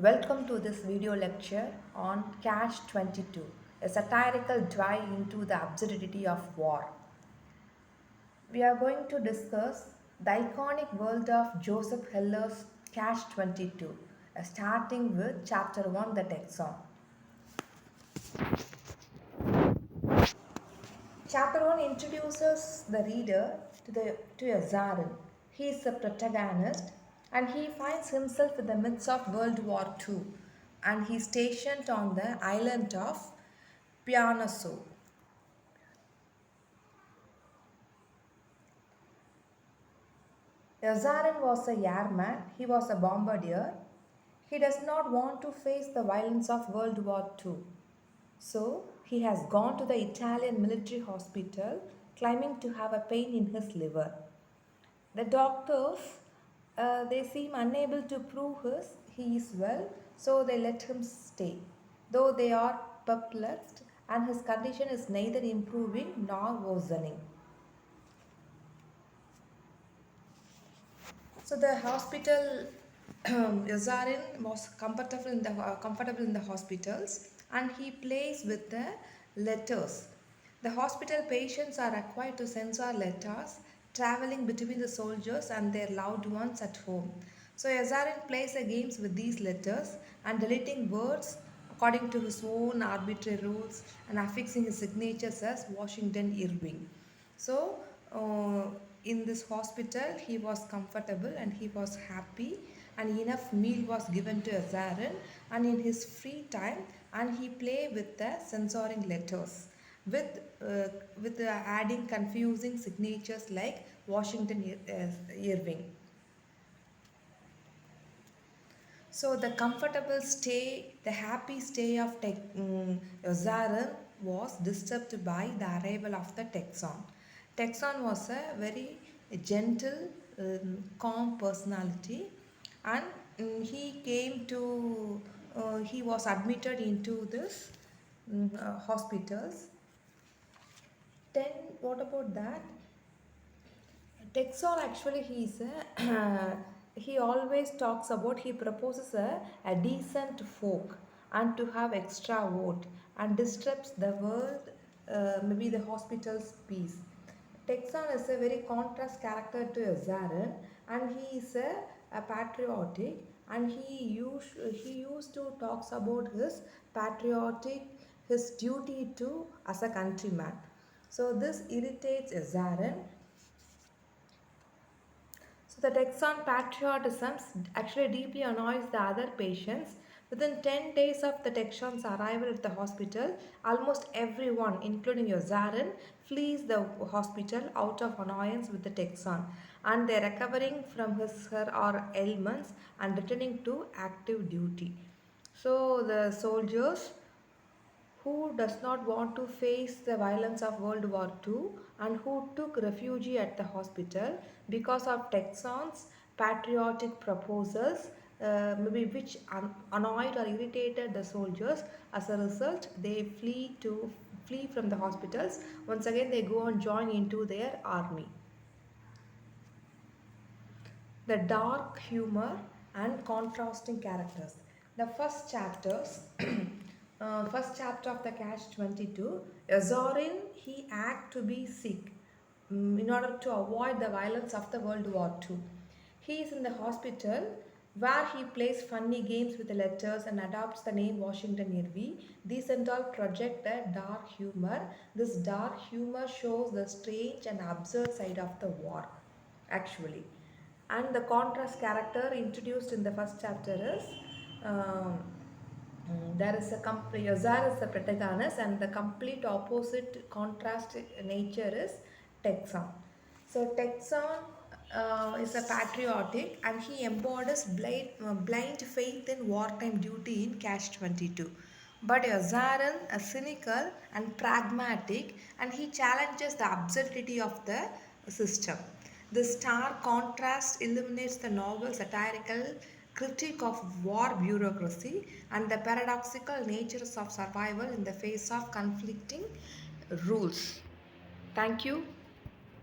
Welcome to this video lecture on Catch 22, a satirical dive into the absurdity of war. We are going to discuss the iconic world of Joseph Heller's Catch 22, starting with Chapter 1, The Texan. Chapter 1 introduces the reader to a Zarin. He is the protagonist and he finds himself in the midst of World War II and he is stationed on the island of Pianoso. Yazarin was a airman, he was a bombardier. He does not want to face the violence of World War II. So he has gone to the Italian military hospital claiming to have a pain in his liver. The doctors they seem unable to prove he is well, so they let him stay. Though they are perplexed and his condition is neither improving nor worsening. So the hospital, Yazarin was comfortable in the hospitals, and he plays with the letters. The hospital patients are required to censor letters traveling between the soldiers and their loved ones at home. So Yazarin plays the games with these letters and deleting words according to his own arbitrary rules and affixing his signatures as Washington Irving. So, in this hospital, he was comfortable and he was happy, and enough meal was given to Azarin. And in his free time, and he play with the censoring letters, with adding confusing signatures like Washington Irving. So the comfortable stay, the happy stay of Zarin was disturbed by the arrival of the Texan. Texan was a very gentle, calm personality, and he came to, he was admitted into this hospitals. Then what about that? Texon actually he's a he always talks about he proposes a decent folk and to have extra vote and disrupts the world maybe the hospital's peace. Texan is a very contrast character to Zarin and he is a patriotic and he used to talks about his patriotic his duty to as a countryman. So this irritates Zarin. So the Texan patriotism actually deeply annoys the other patients. Within 10 days of the Texan's arrival at the hospital, almost everyone, including Yozarin, flees the hospital out of annoyance with the Texan and they are recovering from his her or ailments and returning to active duty. So the soldiers who does not want to face the violence of World War II and who took refuge at the hospital because of Texans' patriotic proposals, maybe which annoyed or irritated the soldiers. As a result, they flee from the hospitals. Once again, they go and join into their army. The dark humor and contrasting characters. The first chapter of the Catch 22, Azorin he act to be sick in order to avoid the violence of the World War II. He is in the hospital where he plays funny games with the letters and adopts the name Washington Irving. These and all project the dark humor. This dark humor shows the strange and absurd side of the war, actually. And the contrast character introduced in the first chapter is um, there is a complete Yazar is the protagonist and the complete opposite contrast nature is Texan. So Texan is a patriotic and he embodies blind faith in wartime duty in Cash 22. But Yazaran is cynical and pragmatic and he challenges the absurdity of the system. The stark contrast illuminates the novel's satirical critique of war bureaucracy and the paradoxical natures of survival in the face of conflicting rules. Thank you.